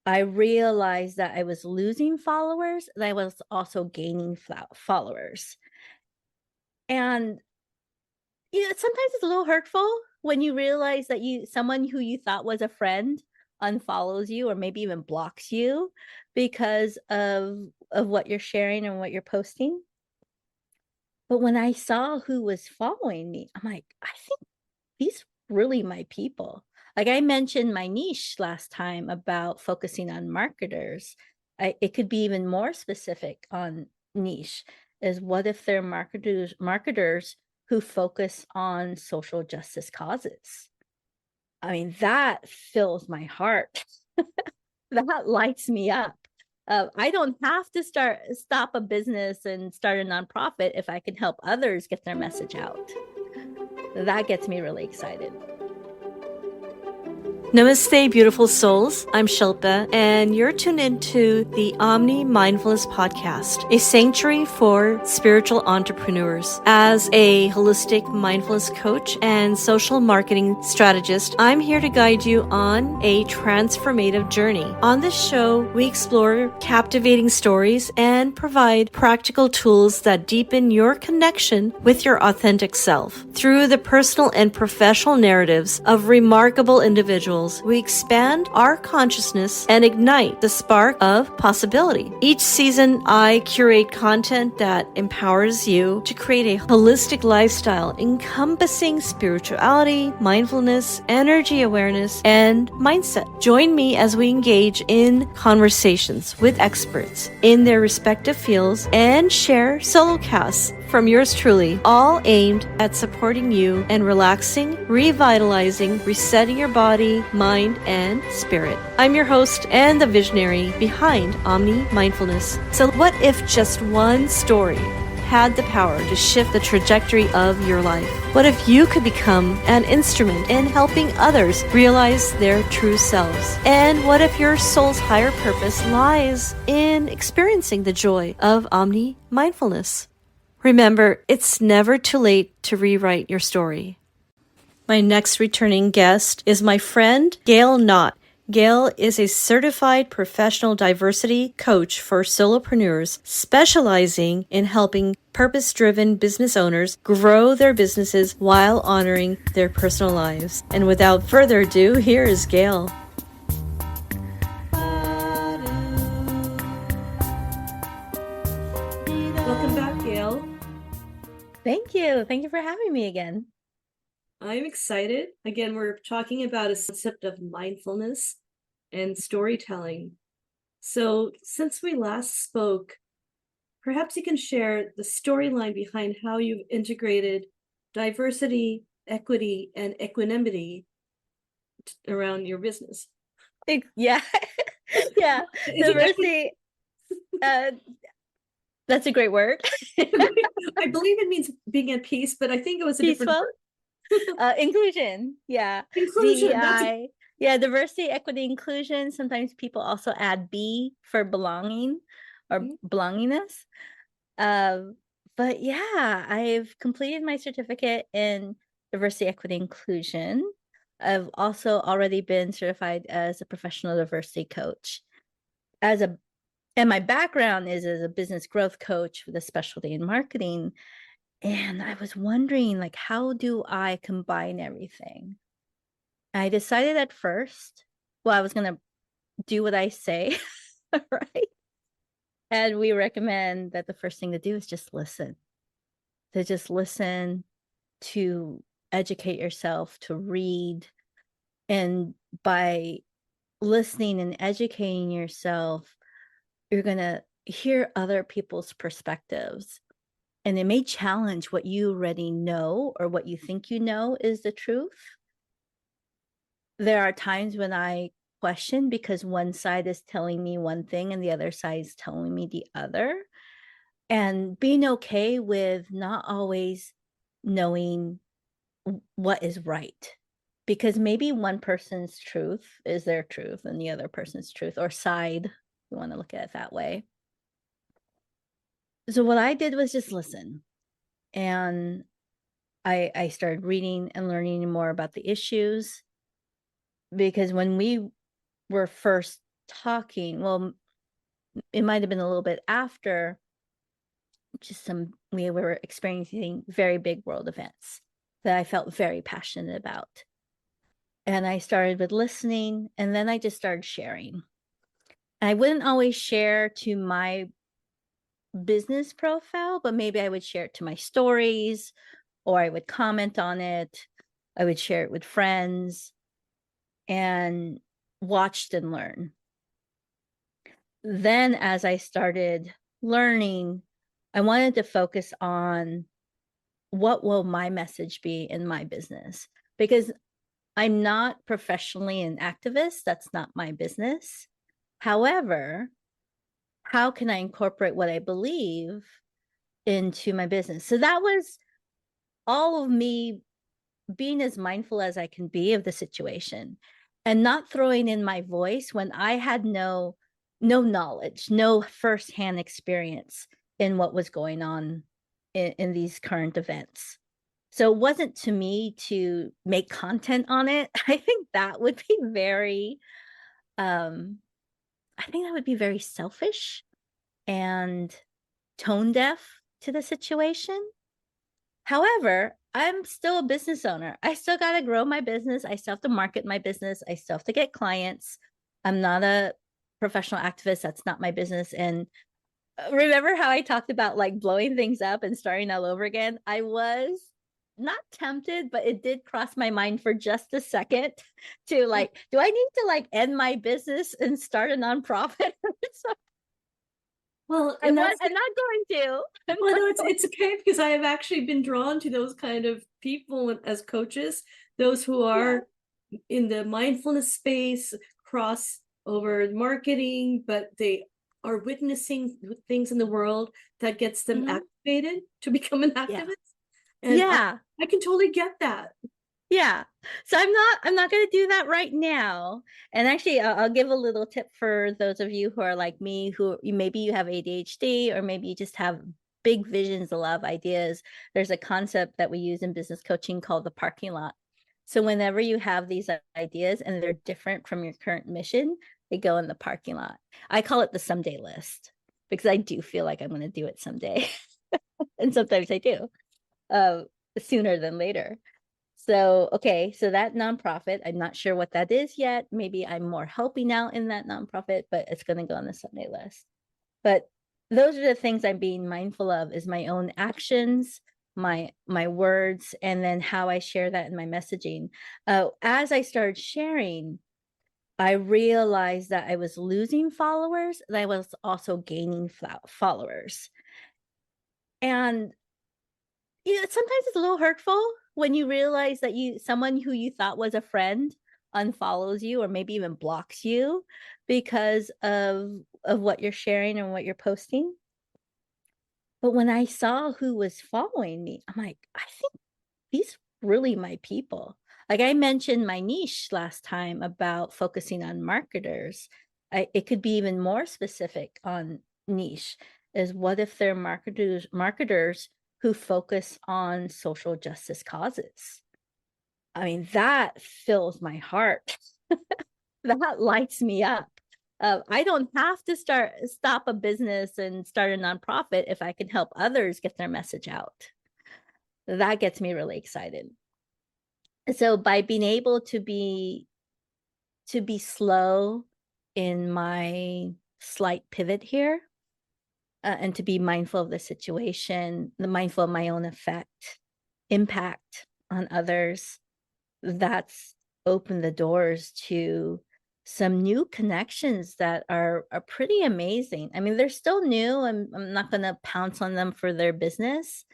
I realized that I was losing followers, and I was also gaining followers. And sometimes it's a little hurtful when you realize that someone who you thought was a friend unfollows you or maybe even blocks you because of what you're sharing and what you're posting. But when I saw who was following me, I'm like, I think these really my people. Like I mentioned my niche last time about focusing on marketers. It could be even more specific on niche is what if they're marketers who focus on social justice causes? I mean, that fills my heart. That lights me up. I don't have to stop a business and start a nonprofit if I can help others get their message out. That gets me really excited. Namaste, beautiful souls. I'm Shilpa, and you're tuned into the Omni Mindfulness Podcast, a sanctuary for spiritual entrepreneurs. As a holistic mindfulness coach and social marketing strategist, I'm here to guide you on a transformative journey. On this show, we explore captivating stories and provide practical tools that deepen your connection with your authentic self. Through the personal and professional narratives of remarkable individuals, we expand our consciousness and ignite the spark of possibility. Each season, I curate content that empowers you to create a holistic lifestyle encompassing spirituality, mindfulness, energy awareness, and mindset. Join me as we engage in conversations with experts in their respective fields and share solo casts from yours truly, all aimed at supporting you and relaxing, revitalizing, resetting your body, mind, and spirit. I'm your host and the visionary behind Omni Mindfulness. So what if just one story had the power to shift the trajectory of your life? What if you could become an instrument in helping others realize their true selves? And what if your soul's higher purpose lies in experiencing the joy of Omni Mindfulness? Remember, it's never too late to rewrite your story. My next returning guest is my friend, Gail Nott. Gail is a certified professional diversity coach for solopreneurs, specializing in helping purpose-driven business owners grow their businesses while honoring their personal lives. And without further ado, here is Gail. Welcome back, Gail. Thank you. Thank you for having me again. I'm excited. Again, we're talking about a concept of mindfulness and storytelling. So since we last spoke, perhaps you can share the storyline behind how you've integrated diversity, equity, and equanimity around your business. Yeah. Yeah. Diversity. That's a great word. I believe it means being at peace, but I think it was a Peaceful. different word. Inclusion. Yeah. Inclusion. DEI. Yeah, diversity, equity, inclusion. Sometimes people also add B for belonging or belongingness. But yeah, I've completed my certificate in diversity, equity, inclusion. I've also already been certified as a professional diversity coach. And my background is as a business growth coach with a specialty in marketing. And I was wondering, like, how do I combine everything? I decided at first, well, I was going to do what I say, right? And we recommend that the first thing to do is just listen, to educate yourself, to read. And by listening and educating yourself, you're going to hear other people's perspectives. And it may challenge what you already know or what you think you know is the truth. There are times when I question because one side is telling me one thing and the other side is telling me the other. And being okay with not always knowing what is right. Because maybe one person's truth is their truth and the other person's truth or side. You want to look at it that way. So what I did was just listen. And I started reading and learning more about the issues. Because when we were first talking, well, it might have been a little bit after, we were experiencing very big world events that I felt very passionate about. And I started with listening, and then I just started sharing. I wouldn't always share to my business profile, but maybe I would share it to my stories, or I would comment on it. I would share it with friends and watched and learn. Then as I started learning, I wanted to focus on what will my message be in my business, because I'm not professionally an activist. That's not my business. However, how can I incorporate what I believe into my business? So that was all of me being as mindful as I can be of the situation, and not throwing in my voice when I had no knowledge, no firsthand experience in what was going on in these current events. So it wasn't to me to make content on it. I think that would be very I think that would be very selfish and tone deaf to the situation. However, I'm still a business owner. I still got to grow my business. I still have to market my business. I still have to get clients. I'm not a professional activist. That's not my business. And remember how I talked about like blowing things up and starting all over again? I was not tempted, but it did cross my mind for just a second to like, do I need to like end my business and start a nonprofit? So Well, I'm not going to. well, no, it's okay, because I have actually been drawn to those kind of people as coaches, those who are in the mindfulness space, cross over marketing, but they are witnessing things in the world that gets them activated to become an activist. And I can totally get that. Yeah. So I'm not going to do that right now. And actually, I'll give a little tip for those of you who are like me, who maybe you have ADHD, or maybe you just have big visions, a lot of ideas. There's a concept that we use in business coaching called the parking lot. So whenever you have these ideas and they're different from your current mission, they go in the parking lot. I call it the someday list, because I do feel like I'm going to do it someday. And sometimes I do, sooner than later. So, okay, so that nonprofit, I'm not sure what that is yet. Maybe I'm more helping out in that nonprofit, but it's going to go on the Sunday list. But those are the things I'm being mindful of, is my own actions, my words, and then how I share that in my messaging. As I started sharing, I realized that I was losing followers, and I was also gaining followers. And sometimes it's a little hurtful when you realize that someone who you thought was a friend unfollows you, or maybe even blocks you because of what you're sharing and what you're posting. But when I saw who was following me, I'm like, I think these are really my people. Like I mentioned my niche last time about focusing on marketers. It could be even more specific on niche, is what if they're marketers who focus on social justice causes? I mean, that fills my heart. That lights me up. I don't have to stop a business and start a nonprofit if I can help others get their message out. That gets me really excited. So by being able to be slow in my slight pivot here, and to be mindful of the situation, mindful of my own impact on others, that's opened the doors to some new connections that are pretty amazing. I mean, they're still new. I'm not going to pounce on them for their business,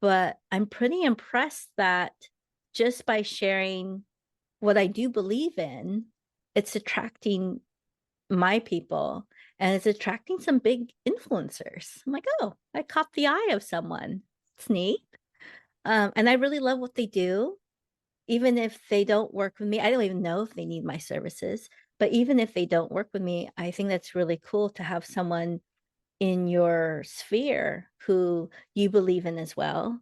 but I'm pretty impressed that just by sharing what I do believe in, it's attracting my people, and it's attracting some big influencers. I'm like, oh, I caught the eye of someone. It's neat. And I really love what they do. Even if they don't work with me, I don't even know if they need my services, but even if they don't work with me, I think that's really cool to have someone in your sphere who you believe in as well.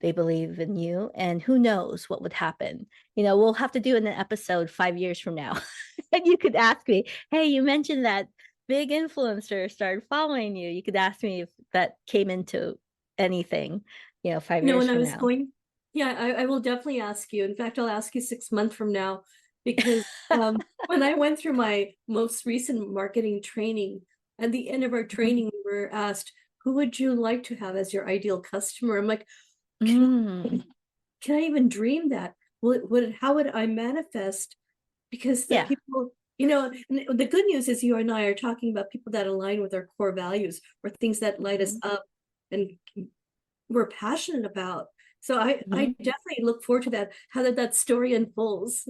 They believe in you, and who knows what would happen. We'll have to do an episode 5 years from now And you could ask me, hey, you mentioned that big influencer started following you. You could ask me if that came into anything, 5 years And I from was now. going, yeah, I will definitely ask you. In fact, I'll ask you 6 months from now, because when I went through my most recent marketing training, at the end of our Mhm. training, we were asked, who would you like to have as your ideal customer? I'm like, can Mm, can I even dream that? How would I manifest? Because the yeah. people, and the good news is you and I are talking about people that align with our core values, or things that light us Mhm. up and we're passionate about. So I Mhm. definitely look forward to that, how that story unfolds.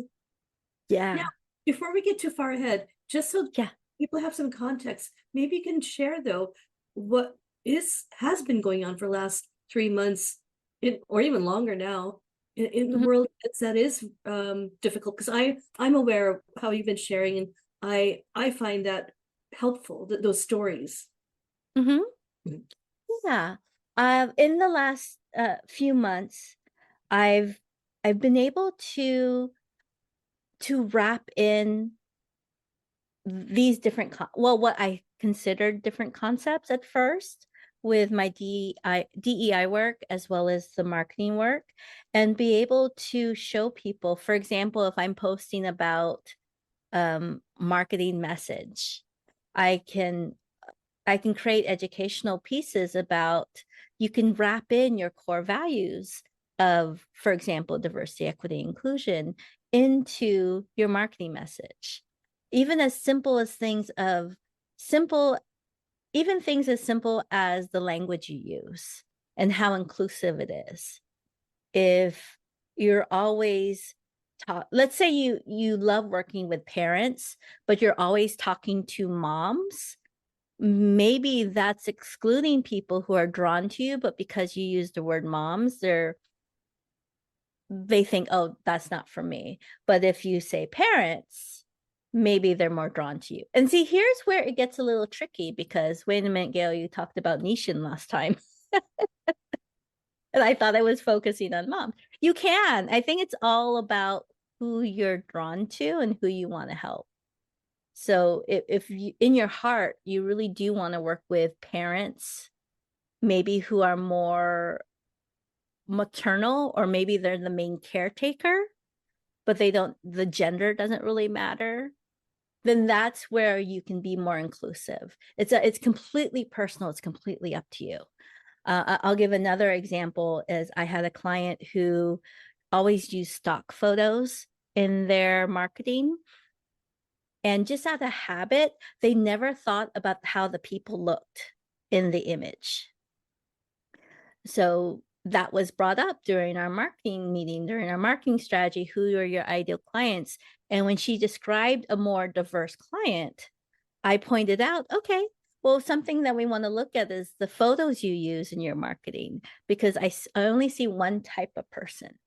Now, Yeah. before we get too far ahead, just so Yeah. people have some context, maybe you can share though what is has been going on for the last 3 months, or even longer now, in the Mhm. world that is difficult. Because I'm aware of how you've been sharing, and I find that helpful, those stories. Mhm. Yeah. In the last few months, I've I've been able to wrap in these different what I considered different concepts at first with my DEI work as well as the marketing work, and be able to show people, for example, if I'm posting about marketing message, I can I can create educational pieces about, you can wrap in your core values of, for example, diversity, equity, inclusion into your marketing message. Even as simple as simple, even things as simple as the language you use and how inclusive it is. If you're always let's say you love working with parents, but you're always talking to moms, maybe that's excluding people who are drawn to you, but because you use the word moms, they think, oh, that's not for me. But if you say parents, maybe they're more drawn to you. And see, here's where it gets a little tricky, because wait a minute, Gail, you talked about niching last time. And I thought I was focusing on moms. You can. I think it's all about who you're drawn to and who you want to help. So if you, in your heart, you really do want to work with parents, maybe who are more maternal, or maybe they're the main caretaker, but the gender doesn't really matter, then that's where you can be more inclusive. It's completely personal. It's completely up to you. I'll give another example. Is I had a client who always used stock photos in their marketing, and just out of habit, they never thought about how the people looked in the image. So that was brought up during our marketing meeting, during our marketing strategy, who are your ideal clients? And when she described a more diverse client, I pointed out, okay, well, something that we want to look at is the photos you use in your marketing, because I only see one type of person.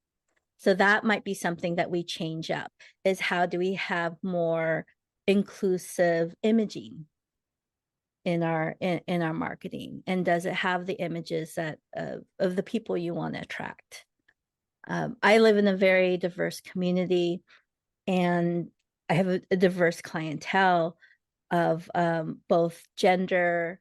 So that might be something that we change up, is how do we have more inclusive imaging in our marketing, and does it have the images that of the people you want to attract? I live in a very diverse community, and I have a diverse clientele of both gender,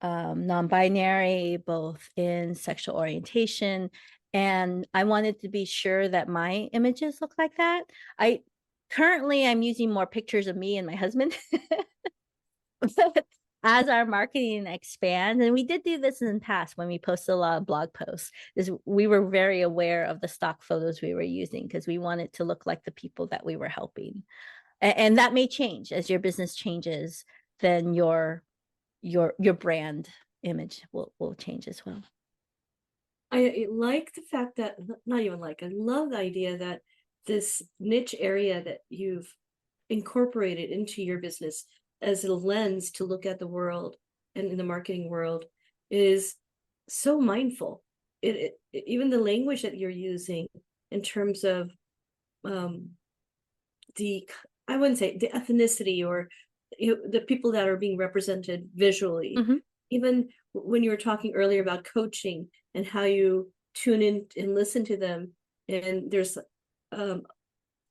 non-binary, both in sexual orientation, and I wanted to be sure that my images look like that. I'm using more pictures of me and my husband. As our marketing expands, and we did do this in the past when we posted a lot of blog posts, is we were very aware of the stock photos we were using, because we wanted to look like the people that we were helping. And that may change as your business changes, then your brand image will change as well. I like the fact that, not even like, I love the idea that this niche area that you've incorporated into your business as a lens to look at the world and in the marketing world is so mindful. Even the language that you're using in terms of um, the, I wouldn't say the ethnicity, or the people that are being represented visually. Mhm. Even when you were talking earlier about coaching and how you tune in and listen to them, and there's um,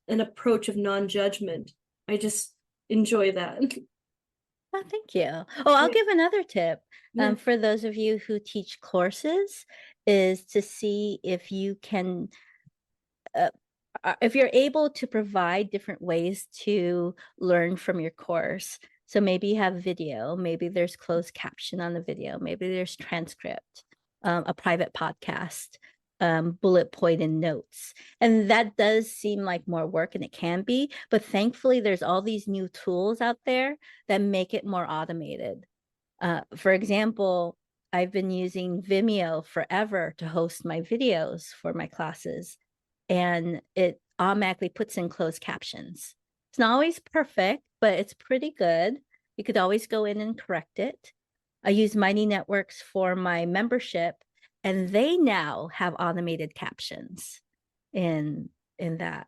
an approach of non-judgment. I just enjoy that. Oh, thank you. Oh, I'll give another tip Yeah. for those of you who teach courses, is to see if you can, if you're able to provide different ways to learn from your course. So maybe you have video, maybe there's closed caption on the video, maybe there's transcript, a private podcast, bullet point and notes. And that does seem like more work, and it can be, but thankfully there's all these new tools out there that make it more automated. For example, I've been using Vimeo forever to host my videos for my classes, and it automatically puts in closed captions. It's not always perfect, but it's pretty good. You could always go in and correct it. I use Mighty Networks for my membership, and they now have automated captions in that.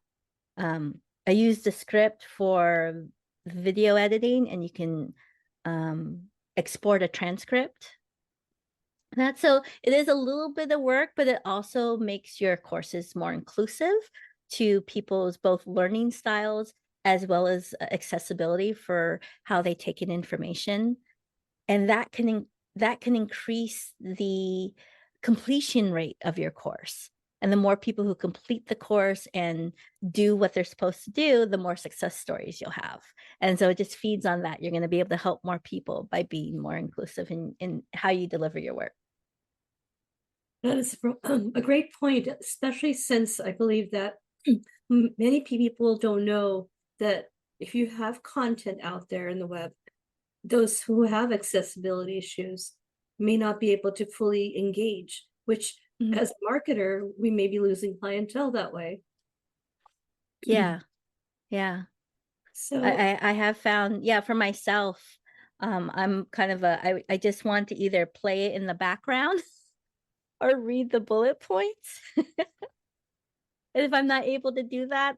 I use the script for video editing, and you can export a transcript. So it is a little bit of work, but it also makes your courses more inclusive to people's both learning styles as well as accessibility for how they take in information. And that can increase the completion rate of your course. And the more people who complete the course and do what they're supposed to do, the more success stories you'll have. And so it just feeds on that. You're going to be able to help more people by being more inclusive in how you deliver your work. That is a great point, especially since I believe that many people don't know that if you have content out there in the web, those who have accessibility issues may not be able to fully engage, which as a marketer, we may be losing clientele that way. Yeah. Yeah. So I have found, for myself, I'm kind of I just want to either play it in the background or read the bullet points. And if I'm not able to do that,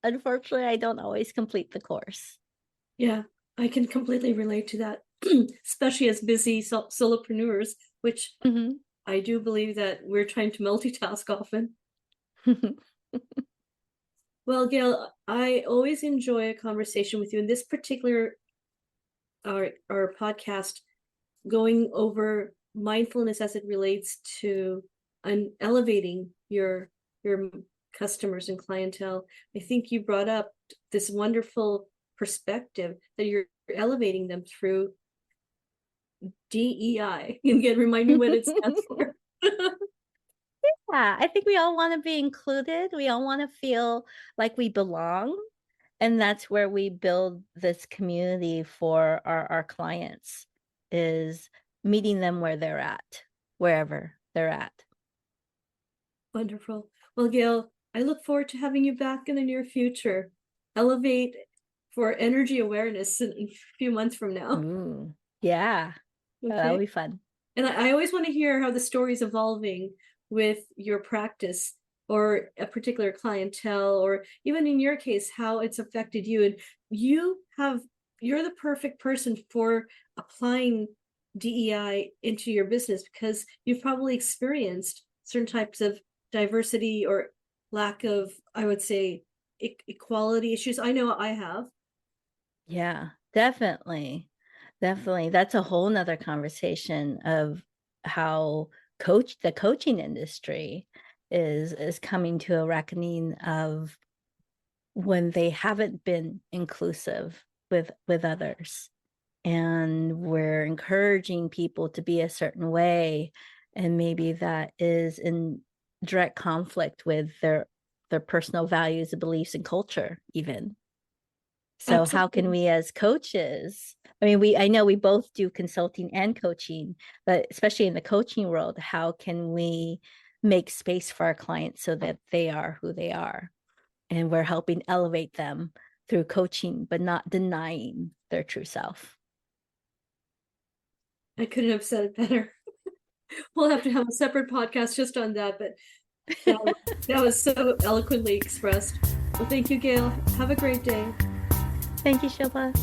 unfortunately, I don't always complete the course. yeah, I can completely relate to that, especially as busy solopreneurs, which I do believe that we're trying to multitask often. Well, Gail, I always enjoy a conversation with you. In this particular our podcast, going over mindfulness as it relates to elevating your customers and clientele. I think you brought up this wonderful perspective that you're elevating them through DEI. You can remind me what it stands for. Yeah, I think we all want to be included. We all want to feel like we belong. And that's where we build this community for our clients, is meeting them where they're at, wherever they're at. Wonderful. Well, Gail, I look forward to having you back in the near future. Elevate for energy awareness in a few months from now. Ooh, yeah, Okay. that'll be fun. And I always want to hear how the story's evolving with your practice or a particular clientele, or even in your case, how it's affected you. And you're the perfect person for applying DEI into your business, because you've probably experienced certain types of diversity or lack of, I would say, equality issues. I know I have. Yeah, definitely. That's a whole nother conversation of how the coaching industry is coming to a reckoning of when they haven't been inclusive with others, and we're encouraging people to be a certain way, and maybe that is in direct conflict with their personal values and beliefs and culture even. So Absolutely. how can we as coaches, I mean, I know we both do consulting and coaching, but especially in the coaching world, how can we make space for our clients so that they are who they are? And we're helping elevate them through coaching, but not denying their true self. I couldn't have said it better. We'll have to have a separate podcast just on that, but that was so eloquently expressed. Well, thank you, Gail. Have a great day. Thank you, Shilpa.